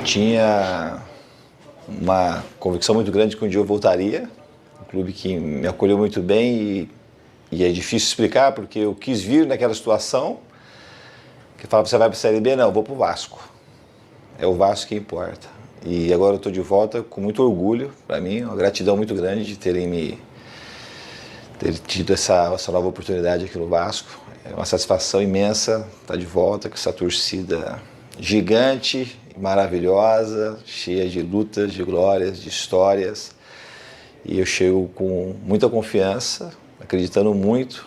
tinha uma convicção muito grande que um dia eu voltaria, um clube que me acolheu muito bem e é difícil explicar porque eu quis vir naquela situação que falava, você vai para a Série B? Não, eu vou para o Vasco. É o Vasco que importa. E agora eu estou de volta com muito orgulho, para mim, uma gratidão muito grande de ter tido essa nova oportunidade aqui no Vasco. É uma satisfação imensa estar de volta com essa torcida gigante, maravilhosa, cheia de lutas, de glórias, de histórias. E eu chego com muita confiança, acreditando muito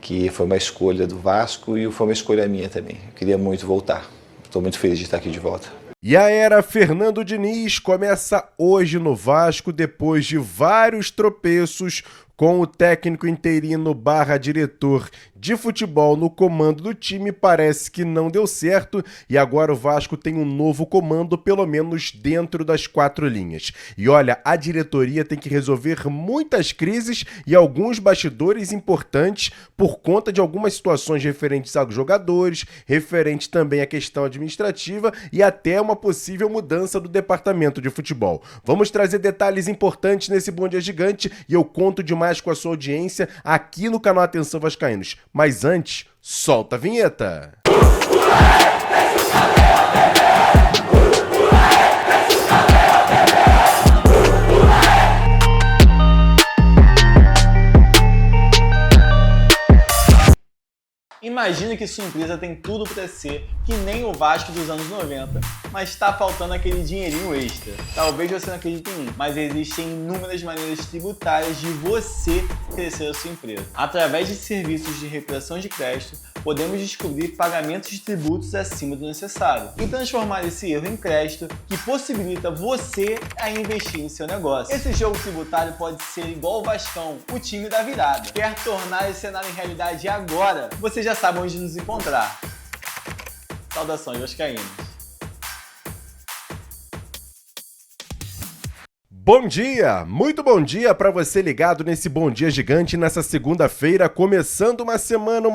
que foi uma escolha do Vasco e foi uma escolha minha também. Eu queria muito voltar. Estou muito feliz de estar aqui de volta. E a era Fernando Diniz começa hoje no Vasco depois de vários tropeços com o técnico interino / diretor de futebol no comando do time. Parece que não deu certo e agora o Vasco tem um novo comando, pelo menos dentro das 4 linhas. E olha, a diretoria tem que resolver muitas crises e alguns bastidores importantes por conta de algumas situações referentes aos jogadores, referente também à questão administrativa e até uma possível mudança do departamento de futebol. Vamos trazer detalhes importantes nesse Bom Dia Gigante e eu conto demais com a sua audiência aqui no canal Atenção Vascaínos. Mas antes, solta a vinheta! Imagina que sua empresa tem tudo para ser que nem o Vasco dos anos 90, mas está faltando aquele dinheirinho extra. Talvez você não acredite em mim, mas existem inúmeras maneiras tributárias de você crescer a sua empresa. Através de serviços de recuperação de crédito, podemos descobrir pagamentos de tributos acima do necessário e transformar esse erro em crédito que possibilita você a investir em seu negócio. Esse jogo tributário pode ser igual o Vascão, o time da virada. Quer tornar esse cenário em realidade agora? Você já sabe onde nos encontrar. Saudações vascaínos. Bom dia, muito bom dia para você ligado nesse Bom Dia Gigante nessa segunda-feira, começando uma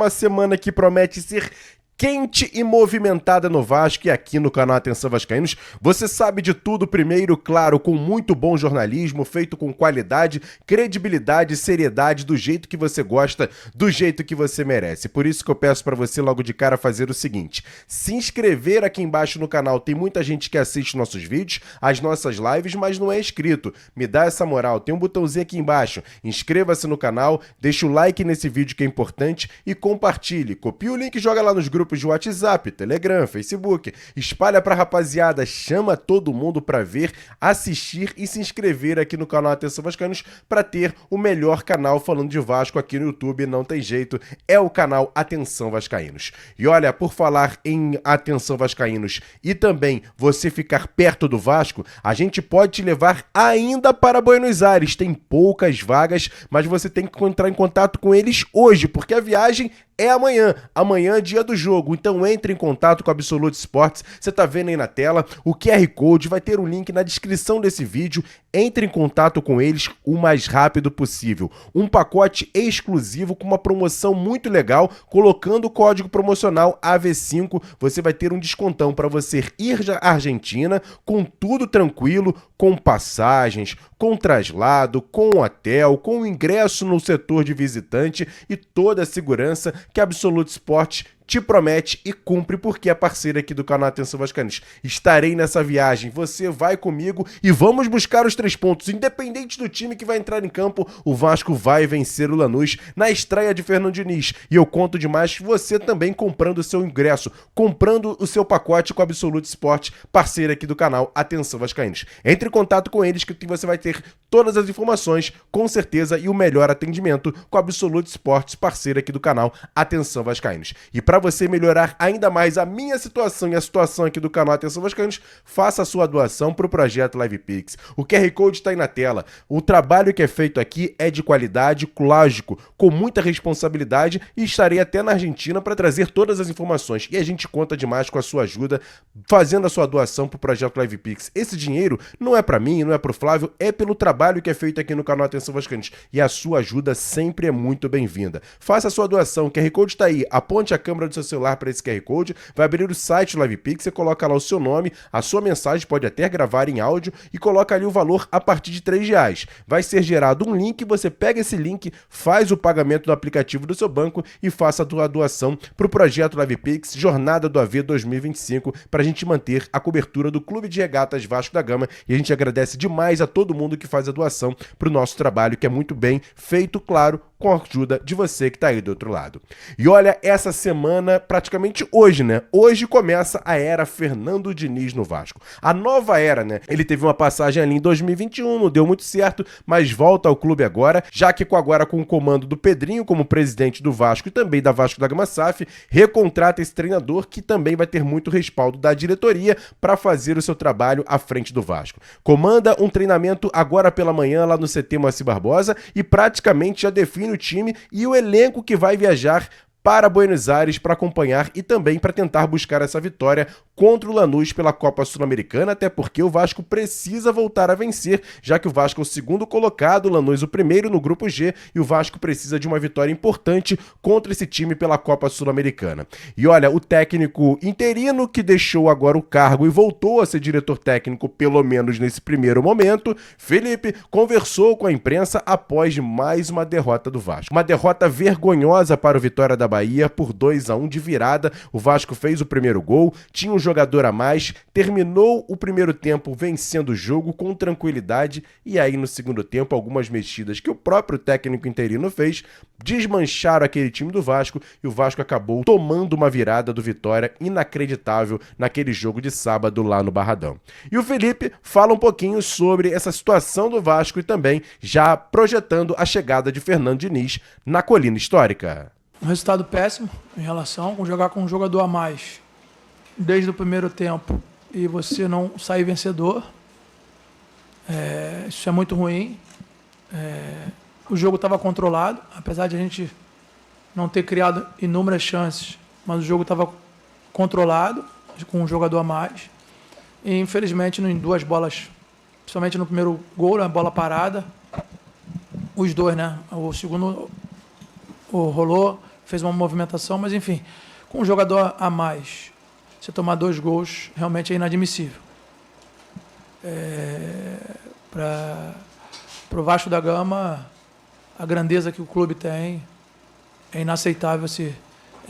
semana que promete ser quente e movimentada no Vasco e aqui no canal Atenção Vascaínos. Você sabe de tudo primeiro, claro, com muito bom jornalismo, feito com qualidade, credibilidade, seriedade, do jeito que você gosta, do jeito que você merece. Por isso que eu peço para você logo de cara fazer o seguinte: se inscrever aqui embaixo no canal. Tem muita gente que assiste nossos vídeos, as nossas lives, mas não é inscrito. Me dá essa moral, tem um botãozinho aqui embaixo. Inscreva-se no canal, deixa o like nesse vídeo que é importante e compartilhe. Copia o link e joga lá nos grupos de WhatsApp, Telegram, Facebook, espalha pra rapaziada, chama todo mundo pra ver, assistir e se inscrever aqui no canal Atenção Vascaínos pra ter o melhor canal falando de Vasco aqui no YouTube, não tem jeito, é o canal Atenção Vascaínos. E olha, por falar em Atenção Vascaínos e também você ficar perto do Vasco, a gente pode te levar ainda para Buenos Aires, tem poucas vagas, mas você tem que entrar em contato com eles hoje, porque a viagem é amanhã. Amanhã é dia do jogo. Então entre em contato com a Absolute Sports. Você tá vendo aí na tela o QR Code. Vai ter um link na descrição desse vídeo. Entre em contato com eles o mais rápido possível. Um pacote exclusivo com uma promoção muito legal. Colocando o código promocional AV5, você vai ter um descontão para você ir à Argentina com tudo tranquilo, com passagens, com traslado, com hotel, com ingresso no setor de visitante e toda a segurança que a Absolute Sport te promete e cumpre, porque é parceira aqui do canal Atenção Vascaínos. Estarei nessa viagem, você vai comigo e vamos buscar os 3 pontos. Independente do time que vai entrar em campo, o Vasco vai vencer o Lanús na estreia de Fernando Diniz. E eu conto demais você também comprando o seu ingresso, comprando o seu pacote com a Absolute Sport, parceira aqui do canal Atenção Vascaínos. Entre em contato com eles que você vai ter todas as informações, com certeza, e o melhor atendimento com a Absolute Sports, parceira aqui do canal Atenção Vascaínos. E para você melhorar ainda mais a minha situação e a situação aqui do canal Atenção Vascaínos, faça a sua doação para o projeto LivePix. O QR Code está aí na tela. O trabalho que é feito aqui é de qualidade, lógico, com muita responsabilidade, e estarei até na Argentina para trazer todas as informações. E a gente conta demais com a sua ajuda, fazendo a sua doação para o projeto LivePix. Esse dinheiro não é para mim, não é para o Flávio, é pelo trabalho que é feito aqui no canal Atenção Vascaínos. E a sua ajuda sempre é muito bem-vinda. Faça a sua doação, o QR Code está aí, aponte a câmera câmera do seu celular para esse QR Code, vai abrir o site do LivePix, você coloca lá o seu nome, a sua mensagem, pode até gravar em áudio e coloca ali o valor a partir de R$3. Vai ser gerado um link, você pega esse link, faz o pagamento do aplicativo do seu banco e faça a doação para o projeto LivePix Jornada do AV 2025 para a gente manter a cobertura do Clube de Regatas Vasco da Gama, e a gente agradece demais a todo mundo que faz a doação para o nosso trabalho, que é muito bem feito, claro, com a ajuda de você que tá aí do outro lado. E olha, essa semana, praticamente hoje, né? Hoje começa a era Fernando Diniz no Vasco. A nova era, né? Ele teve uma passagem ali em 2021, não deu muito certo, mas volta ao clube agora, já que agora com o comando do Pedrinho como presidente do Vasco e também da Vasco da Gama SAF, recontrata esse treinador que também vai ter muito respaldo da diretoria para fazer o seu trabalho à frente do Vasco. Comanda um treinamento agora pela manhã lá no CT Moacir Barbosa e praticamente já define o time e o elenco que vai viajar para Buenos Aires para acompanhar e também para tentar buscar essa vitória contra o Lanús pela Copa Sul-Americana, até porque o Vasco precisa voltar a vencer, já que o Vasco é o segundo colocado, o Lanús o primeiro no grupo G, e o Vasco precisa de uma vitória importante contra esse time pela Copa Sul-Americana. E olha, o técnico interino que deixou agora o cargo e voltou a ser diretor técnico, pelo menos nesse primeiro momento, Felipe, conversou com a imprensa após mais uma derrota do Vasco. Uma derrota vergonhosa para o Vitória da Bahia por 2-1 de virada. O Vasco fez o primeiro gol, tinha um jogador a mais, terminou o primeiro tempo vencendo o jogo com tranquilidade e aí no segundo tempo algumas mexidas que o próprio técnico interino fez desmancharam aquele time do Vasco e o Vasco acabou tomando uma virada do Vitória inacreditável naquele jogo de sábado lá no Barradão. E o Felipe fala um pouquinho sobre essa situação do Vasco e também já projetando a chegada de Fernando Diniz na Colina Histórica. Um resultado péssimo em relação com jogar com um jogador a mais desde o primeiro tempo e você não sair vencedor. Isso é muito ruim. O jogo estava controlado, apesar de a gente não ter criado inúmeras chances, mas o jogo estava controlado com um jogador a mais. E infelizmente em duas bolas, principalmente no primeiro gol, na bola parada, os dois, né? O segundo rolou, fez uma movimentação, mas enfim, com um jogador a mais, você tomar 2 gols realmente é inadmissível. Para o Vasco da Gama, a grandeza que o clube tem, é inaceitável esse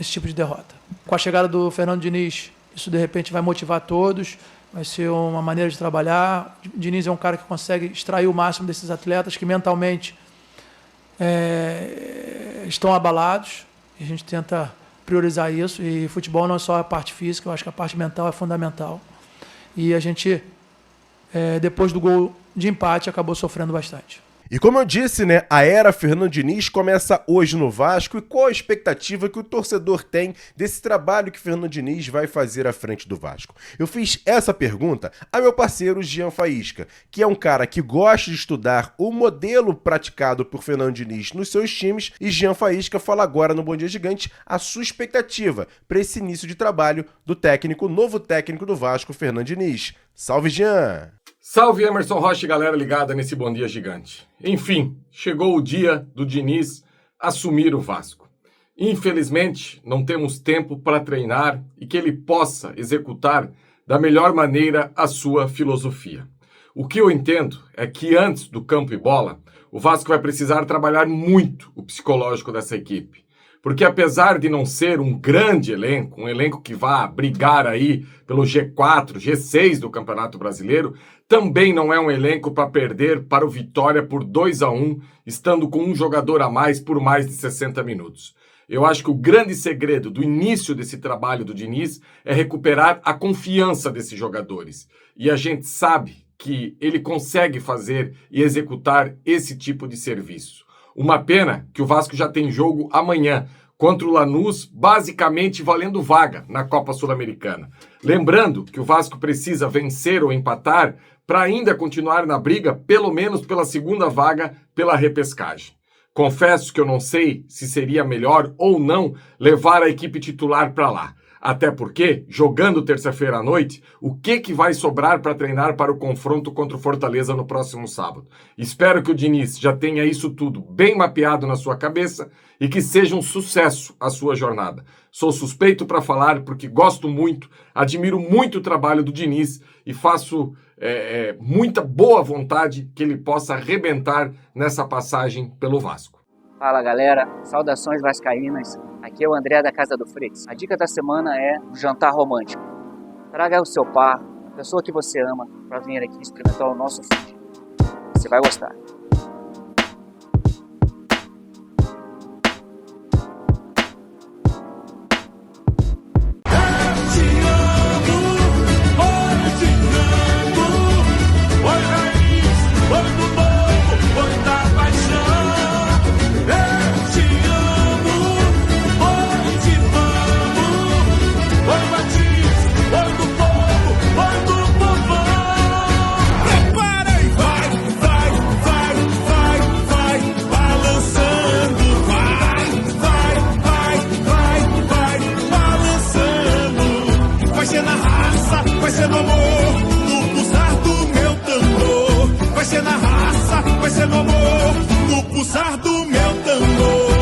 tipo de derrota. Com a chegada do Fernando Diniz, isso de repente vai motivar todos, vai ser uma maneira de trabalhar. O Diniz é um cara que consegue extrair o máximo desses atletas que mentalmente estão abalados, e a gente tenta priorizar isso, e futebol não é só a parte física, eu acho que a parte mental é fundamental. E a gente, depois do gol de empate, acabou sofrendo bastante. E como eu disse, né, a era Fernando Diniz começa hoje no Vasco, e qual a expectativa que o torcedor tem desse trabalho que Fernando Diniz vai fazer à frente do Vasco? Eu fiz essa pergunta a meu parceiro Jean Faísca, que é um cara que gosta de estudar o modelo praticado por Fernando Diniz nos seus times, e Jean Faísca fala agora no Bom Dia Gigante a sua expectativa para esse início de trabalho do novo técnico do Vasco, Fernando Diniz. Salve, Jean! Salve, Emerson Rocha e galera ligada nesse Bom Dia Gigante. Enfim, chegou o dia do Diniz assumir o Vasco. Infelizmente, não temos tempo para treinar e que ele possa executar da melhor maneira a sua filosofia. O que eu entendo é que antes do campo e bola, o Vasco vai precisar trabalhar muito o psicológico dessa equipe. Porque apesar de não ser um grande elenco, um elenco que vá brigar aí pelo G4, G6 do Campeonato Brasileiro, também não é um elenco para perder para o Vitória por 2-1, estando com um jogador a mais por mais de 60 minutos. Eu acho que o grande segredo do início desse trabalho do Diniz é recuperar a confiança desses jogadores. E a gente sabe que ele consegue fazer e executar esse tipo de serviço. Uma pena que o Vasco já tem jogo amanhã contra o Lanús, basicamente valendo vaga na Copa Sul-Americana. Lembrando que o Vasco precisa vencer ou empatar para ainda continuar na briga, pelo menos pela segunda vaga pela repescagem. Confesso que eu não sei se seria melhor ou não levar a equipe titular para lá. Até porque, jogando terça-feira à noite, o que vai sobrar para treinar para o confronto contra o Fortaleza no próximo sábado? Espero que o Diniz já tenha isso tudo bem mapeado na sua cabeça e que seja um sucesso a sua jornada. Sou suspeito para falar porque gosto muito, admiro muito o trabalho do Diniz e faço muita boa vontade que ele possa arrebentar nessa passagem pelo Vasco. Fala galera, saudações vascaínas, aqui é o André da Casa do Fritz. A dica da semana é o jantar romântico. Traga o seu par, a pessoa que você ama, para vir aqui experimentar o nosso food. Você vai gostar. Vai ser no amor, no pulsar do meu tambor. Vai ser na raça, vai ser no amor, no pulsar do meu tambor.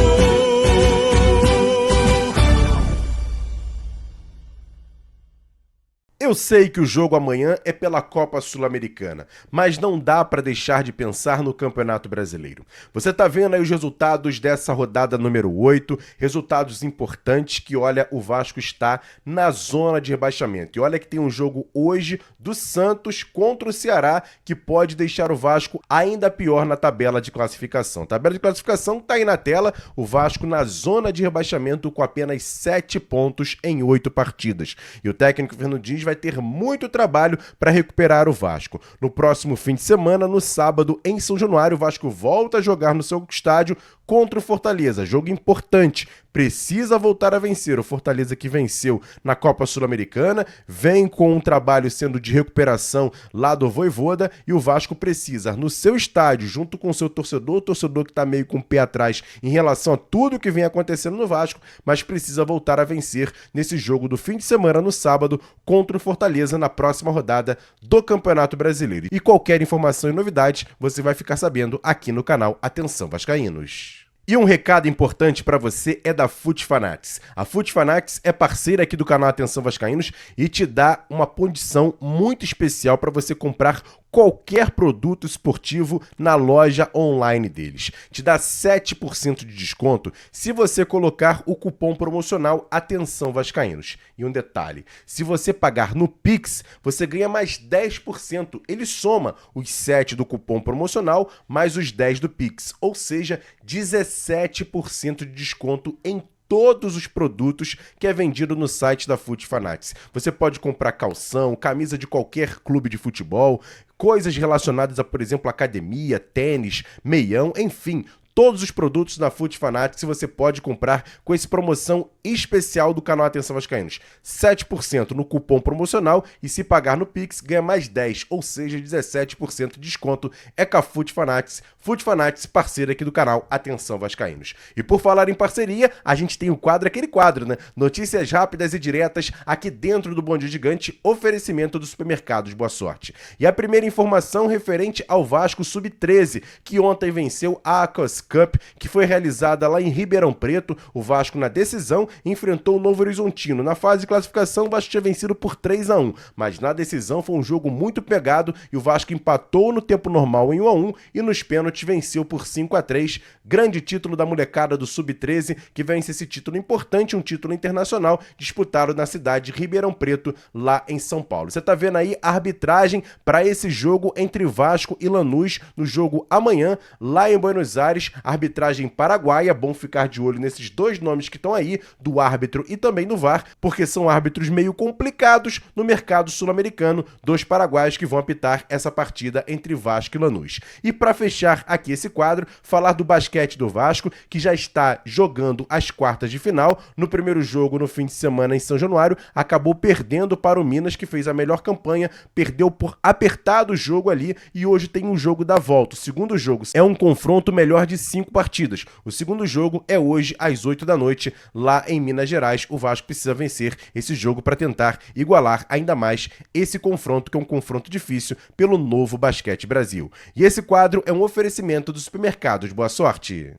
Eu sei que o jogo amanhã é pela Copa Sul-Americana, mas não dá para deixar de pensar no Campeonato Brasileiro. Você tá vendo aí os resultados dessa rodada número 8, resultados importantes que, olha, o Vasco está na zona de rebaixamento. E olha que tem um jogo hoje do Santos contra o Ceará que pode deixar o Vasco ainda pior na tabela de classificação. A tabela de classificação tá aí na tela, o Vasco na zona de rebaixamento com apenas 7 pontos em 8 partidas. E o técnico Fernando Diniz vai ter muito trabalho para recuperar o Vasco. No próximo fim de semana, no sábado, em São Januário, o Vasco volta a jogar no seu estádio contra o Fortaleza. Jogo importante. Precisa voltar a vencer. O Fortaleza que venceu na Copa Sul-Americana, vem com um trabalho sendo de recuperação lá do Vojvoda e o Vasco precisa, no seu estádio, junto com o seu torcedor, o torcedor que está meio com o pé atrás em relação a tudo que vem acontecendo no Vasco, mas precisa voltar a vencer nesse jogo do fim de semana, no sábado, contra o Fortaleza, na próxima rodada do Campeonato Brasileiro. E qualquer informação e novidade, você vai ficar sabendo aqui no canal Atenção Vascaínos. E um recado importante para você é da FUT Fanatics. A FUT Fanatics é parceira aqui do canal Atenção Vascaínos e te dá uma condição muito especial para você comprar qualquer produto esportivo na loja online deles. Te dá 7% de desconto se você colocar o cupom promocional Atenção Vascaínos. E um detalhe, se você pagar no Pix, você ganha mais 10%. Ele soma os 7 do cupom promocional mais os 10 do Pix, ou seja, 17% de desconto em todos os produtos que é vendido no site da FUT Fanatics. Você pode comprar calção, camisa de qualquer clube de futebol, coisas relacionadas a, por exemplo, academia, tênis, meião, enfim, todos os produtos da FUT Fanatics você pode comprar com essa promoção especial do canal Atenção Vascaínos. 7% no cupom promocional e se pagar no Pix ganha mais 10, ou seja, 17% de desconto. É com a FUT Fanatics. FUT Fanatics, parceira aqui do canal Atenção Vascaínos. E por falar em parceria, a gente tem o quadro, aquele quadro, né? Notícias rápidas e diretas aqui dentro do Bom Dia Gigante, oferecimento dos supermercados Boa Sorte. E a primeira informação referente ao Vasco Sub-13, que ontem venceu a Aquas Cup, que foi realizada lá em Ribeirão Preto. O Vasco, na decisão, enfrentou o Novo Horizontino. Na fase de classificação, o Vasco tinha vencido por 3-1, mas na decisão foi um jogo muito pegado e o Vasco empatou no tempo normal em 1-1 e nos pênaltis venceu por 5-3. Grande título da molecada do Sub-13, que vence esse título importante, um título internacional disputado na cidade de Ribeirão Preto, lá em São Paulo. Você tá vendo aí a arbitragem para esse jogo entre Vasco e Lanús, no jogo amanhã, lá em Buenos Aires. Arbitragem paraguaia, bom ficar de olho nesses dois nomes que estão aí, do árbitro e também do VAR, porque são árbitros meio complicados no mercado sul-americano, dois paraguaios que vão apitar essa partida entre Vasco e Lanús. E para fechar aqui esse quadro, falar do basquete do Vasco, que já está jogando as quartas de final. No primeiro jogo, no fim de semana em São Januário, acabou perdendo para o Minas, que fez a melhor campanha, perdeu por apertado o jogo ali, e hoje tem um jogo da volta. O segundo jogo é um confronto melhor de 5 partidas. O segundo jogo é hoje às 8 da noite, lá em Minas Gerais. O Vasco precisa vencer esse jogo para tentar igualar ainda mais esse confronto, que é um confronto difícil pelo Novo Basquete Brasil. E esse quadro é um oferecimento dos supermercados Boa Sorte.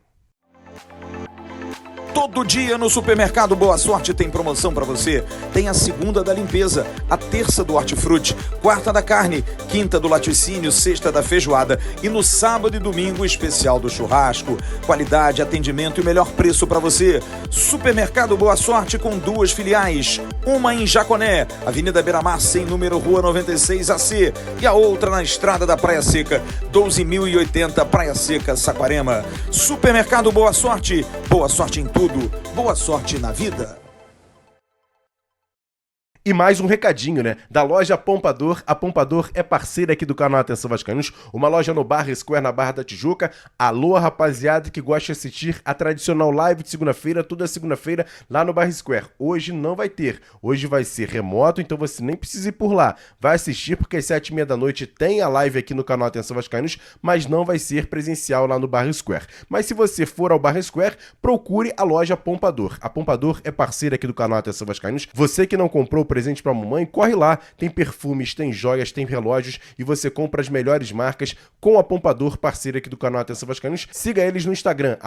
Todo dia no Supermercado Boa Sorte tem promoção para você. Tem a segunda da limpeza, a terça do hortifruti, quarta da carne, quinta do laticínio, sexta da feijoada e no sábado e domingo o especial do churrasco. Qualidade, atendimento e melhor preço para você. Supermercado Boa Sorte com 2 filiais. Uma em Jaconé, Avenida Beira-Mar, sem número, Rua 96 AC. E a outra na Estrada da Praia Seca, 12.080, Praia Seca, Saquarema. Supermercado Boa Sorte em tudo. Boa sorte na vida. E mais um recadinho, né? Da loja Pompador. A Pompador é parceira aqui do canal Atenção Vascaínos, uma loja no Barra Square, na Barra da Tijuca. Alô, rapaziada que gosta de assistir a tradicional live de segunda-feira, toda segunda-feira, lá no Barra Square. Hoje não vai ter. Hoje vai ser remoto, então você nem precisa ir por lá. Vai assistir, porque às 7h30 da noite tem a live aqui no canal Atenção Vascaínos, mas não vai ser presencial lá no Barra Square. Mas se você for ao Barra Square, procure a loja Pompador. A Pompador é parceira aqui do canal Atenção Vascaínos. Você que não comprou o presente pra mamãe, corre lá, tem perfumes, tem joias, tem relógios e você compra as melhores marcas com a Pompador, parceira aqui do canal Atenção Vascaínos. Siga eles no Instagram,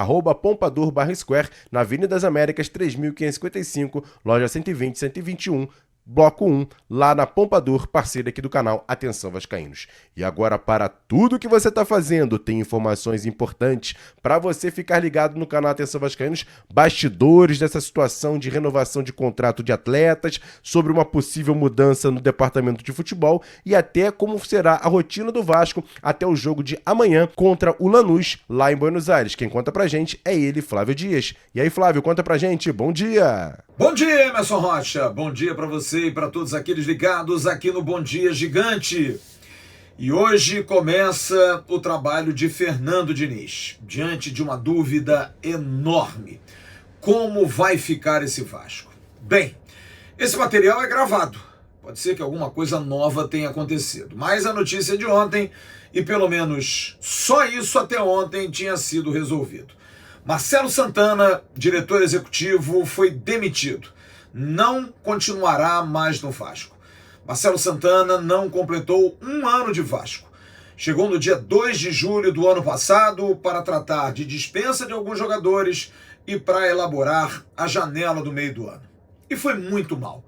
@Pompador_Square, na Avenida das Américas, 3555, loja 120, 121, Bloco 1, lá na Pompador, parceira aqui do canal Atenção Vascaínos. E agora, para tudo que você está fazendo, tem informações importantes para você ficar ligado no canal Atenção Vascaínos, bastidores dessa situação de renovação de contrato de atletas, sobre uma possível mudança no departamento de futebol e até como será a rotina do Vasco até o jogo de amanhã contra o Lanús, lá em Buenos Aires. Quem conta pra gente é ele, Flávio Dias. E aí, Flávio, conta pra gente. Bom dia! Bom dia, Emerson Rocha. Bom dia para você e para todos aqueles ligados aqui no Bom Dia Gigante. E hoje começa o trabalho de Fernando Diniz, diante de uma dúvida enorme. Como vai ficar esse Vasco? Bem, esse material é gravado. Pode ser que alguma coisa nova tenha acontecido. Mas a notícia é de ontem, e pelo menos só isso até ontem tinha sido resolvido. Marcelo Santana, diretor executivo, foi demitido. Não continuará mais no Vasco. Marcelo Santana não completou 1 ano de Vasco. Chegou no dia 2 de julho do ano passado para tratar de dispensa de alguns jogadores e para elaborar a janela do meio do ano. E foi muito mal.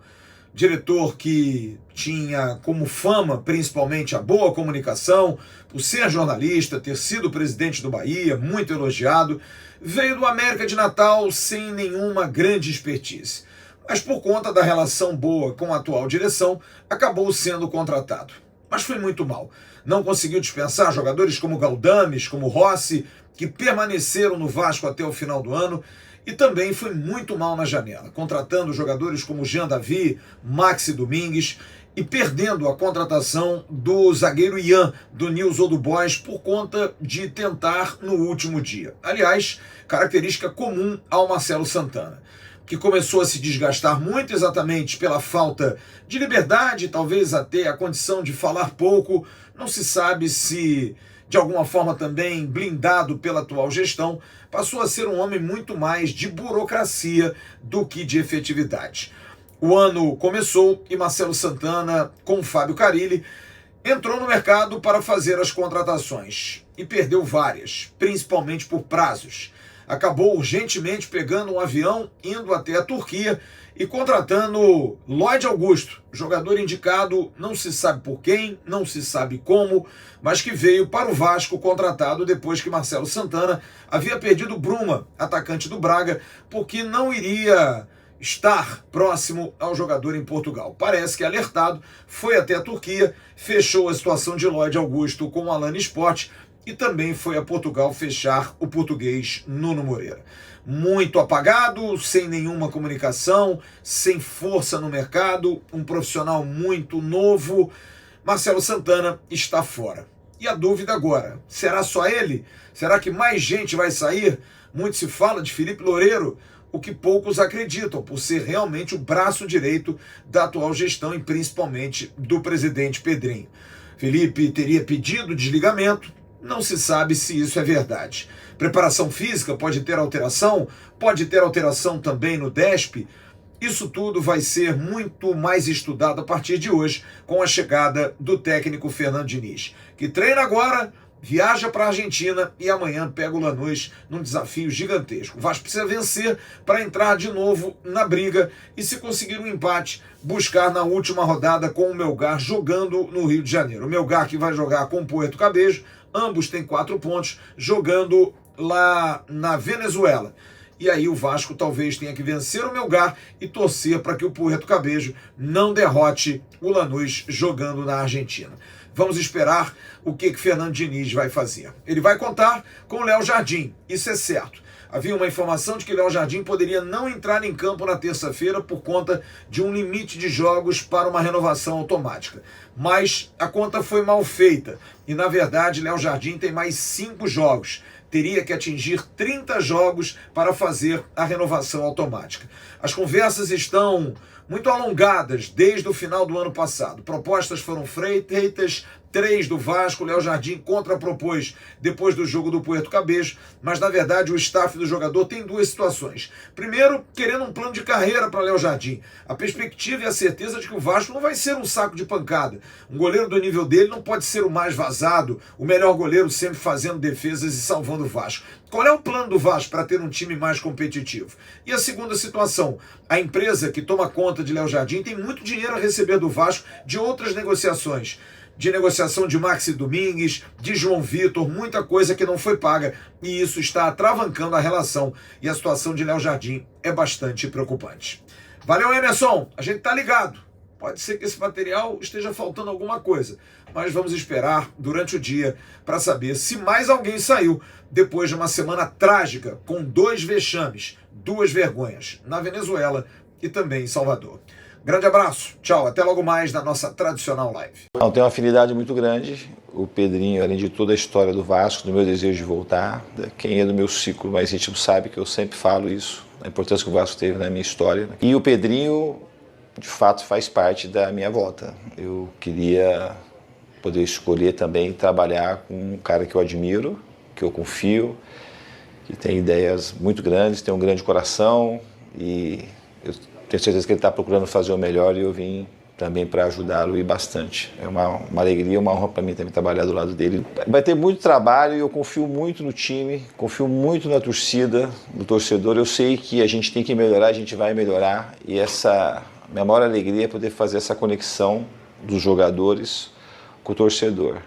Diretor que tinha como fama, principalmente, a boa comunicação, por ser jornalista, ter sido presidente do Bahia, muito elogiado, veio do América de Natal sem nenhuma grande expertise. Mas por conta da relação boa com a atual direção, acabou sendo contratado. Mas foi muito mal. Não conseguiu dispensar jogadores como Galdames, como Rossi, que permaneceram no Vasco até o final do ano, e também foi muito mal na janela, contratando jogadores como Jean Davi, Maxi Domingues, e perdendo a contratação do zagueiro Ian, do News Old Boys, por conta de tentar no último dia. Aliás, característica comum ao Marcelo Santana, que começou a se desgastar muito exatamente pela falta de liberdade, talvez até a condição de falar pouco. Não se sabe se, de alguma forma também blindado pela atual gestão, passou a ser um homem muito mais de burocracia do que de efetividade. O ano começou e Marcelo Santana, com Fábio Carilli, entrou no mercado para fazer as contratações e perdeu várias, principalmente por prazos. Acabou urgentemente pegando um avião, indo até a Turquia e contratando Lloyd Augusto, jogador indicado, não se sabe por quem, não se sabe como, mas que veio para o Vasco contratado depois que Marcelo Santana havia perdido Bruma, atacante do Braga, porque não iria estar próximo ao jogador em Portugal. Parece que alertado, foi até a Turquia, fechou a situação de Lloyd Augusto com o Alanya Sport e também foi a Portugal fechar o português Nuno Moreira. Muito apagado, sem nenhuma comunicação, sem força no mercado, um profissional muito novo. Marcelo Santana está fora. E a dúvida agora, será só ele? Será que mais gente vai sair? Muito se fala de Felipe Loureiro, o que poucos acreditam, por ser realmente o braço direito da atual gestão e principalmente do presidente Pedrinho. Felipe teria pedido desligamento, não se sabe se isso é verdade. Preparação física pode ter alteração também no DESP. Isso tudo vai ser muito mais estudado a partir de hoje com a chegada do técnico Fernando Diniz, que treina agora, viaja para a Argentina e amanhã pega o Lanús num desafio gigantesco. O Vasco precisa vencer para entrar de novo na briga e, se conseguir um empate, buscar na última rodada com o Melgar jogando no Rio de Janeiro. O Melgar que vai jogar com o Puerto Cabello, ambos têm 4 pontos, jogando lá na Venezuela. E aí o Vasco talvez tenha que vencer o Melgar e torcer para que o Puerto Cabello não derrote o Lanús jogando na Argentina. Vamos esperar o que Fernando Diniz vai fazer. Ele vai contar com o Léo Jardim, isso é certo. Havia uma informação de que Léo Jardim poderia não entrar em campo na terça-feira por conta de um limite de jogos para uma renovação automática. Mas a conta foi mal feita e, na verdade, Léo Jardim tem mais 5 jogos. Teria que atingir 30 jogos para fazer a renovação automática. As conversas estão muito alongadas desde o final do ano passado. Propostas foram feitas, 3 do Vasco, Léo Jardim contrapropôs depois do jogo do Puerto Cabello, mas na verdade o staff do jogador tem 2 situações. Primeiro, querendo um plano de carreira para Léo Jardim. A perspectiva e a certeza de que o Vasco não vai ser um saco de pancada. Um goleiro do nível dele não pode ser o mais vazado, o melhor goleiro sempre fazendo defesas e salvando o Vasco. Qual é o plano do Vasco para ter um time mais competitivo? E a segunda situação, a empresa que toma conta de Léo Jardim tem muito dinheiro a receber do Vasco de outras negociações. De negociação de Maxi Domingues, de João Vitor, muita coisa que não foi paga. E isso está atravancando a relação. E a situação de Léo Jardim é bastante preocupante. Valeu, Emerson. A gente tá ligado. Pode ser que esse material esteja faltando alguma coisa. Mas vamos esperar durante o dia para saber se mais alguém saiu depois de uma semana trágica com 2 vexames, 2 vergonhas na Venezuela e também em Salvador. Grande abraço, tchau, até logo mais na nossa tradicional live. Eu tenho uma afinidade muito grande. O Pedrinho, além de toda a história do Vasco, do meu desejo de voltar, quem é do meu ciclo mais íntimo sabe que eu sempre falo isso, a importância que o Vasco teve na minha história. E o Pedrinho, de fato, faz parte da minha volta. Eu queria poder escolher também trabalhar com um cara que eu admiro, que eu confio, que tem ideias muito grandes, tem um grande coração e eu tenho certeza que ele está procurando fazer o melhor e eu vim também para ajudá-lo e bastante. É uma alegria, uma honra para mim também trabalhar do lado dele. Vai ter muito trabalho e eu confio muito no time, confio muito na torcida, no torcedor. Eu sei que a gente tem que melhorar, a gente vai melhorar e essa minha maior alegria é poder fazer essa conexão dos jogadores com o torcedor.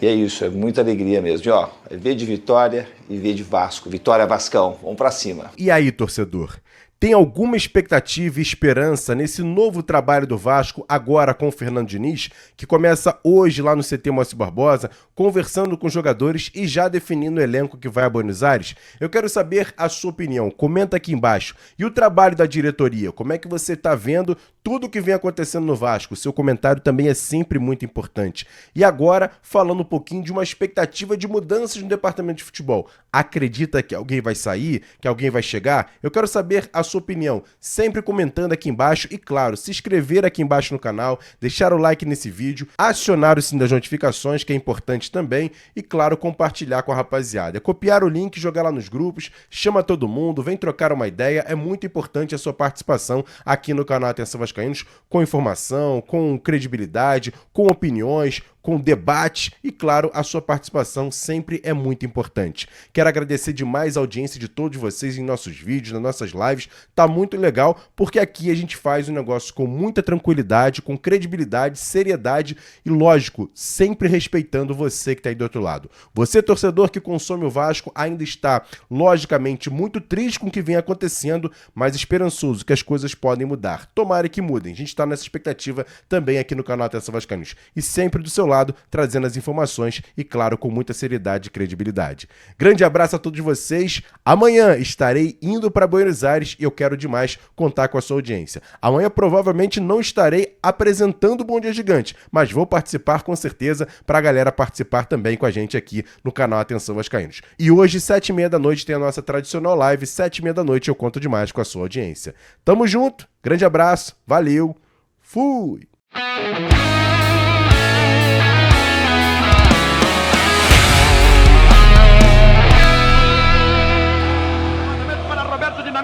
E é isso, é muita alegria mesmo. É V de Vitória e V de Vasco. Vitória, Vascão, vamos para cima. E aí, torcedor? Tem alguma expectativa e esperança nesse novo trabalho do Vasco, agora com o Fernando Diniz, que começa hoje lá no CT Moacir Barbosa, conversando com os jogadores e já definindo o elenco que vai a Buenos Aires? Eu quero saber a sua opinião, comenta aqui embaixo. E o trabalho da diretoria, como é que você está vendo tudo o que vem acontecendo no Vasco? O seu comentário também é sempre muito importante. E agora, falando um pouquinho de uma expectativa de mudanças no departamento de futebol. Acredita que alguém vai sair, que alguém vai chegar? Eu quero saber a sua opinião, sempre comentando aqui embaixo e, claro, se inscrever aqui embaixo no canal, deixar o like nesse vídeo, acionar o sininho das notificações, que é importante também, e, claro, compartilhar com a rapaziada. Copiar o link, jogar lá nos grupos, chama todo mundo, vem trocar uma ideia, é muito importante a sua participação aqui no canal Atenção Vascaínos, com informação, com credibilidade, com opiniões, com debate e, claro, a sua participação sempre é muito importante. Quero agradecer demais a audiência de todos vocês em nossos vídeos, nas nossas lives. Tá muito legal, porque aqui a gente faz um negócio com muita tranquilidade, com credibilidade, seriedade e, lógico, sempre respeitando você que tá aí do outro lado. Você, torcedor que consome o Vasco, ainda está, logicamente, muito triste com o que vem acontecendo, mas esperançoso que as coisas podem mudar. Tomara que mudem. A gente tá nessa expectativa também aqui no canal Atenção Vascaínos. E sempre do seu lado, trazendo as informações e, claro, com muita seriedade e credibilidade. Grande abraço a todos vocês. Amanhã estarei indo para Buenos Aires e eu quero demais contar com a sua audiência. Amanhã provavelmente não estarei apresentando o Bom Dia Gigante, mas vou participar com certeza para a galera participar também com a gente aqui no canal Atenção Vascaínos. E hoje, 7h30 da noite, tem a nossa tradicional live. 7h30 da noite eu conto demais com a sua audiência. Tamo junto, grande abraço, valeu, fui!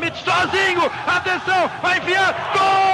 Tadic sozinho, atenção, vai enfiar, gol!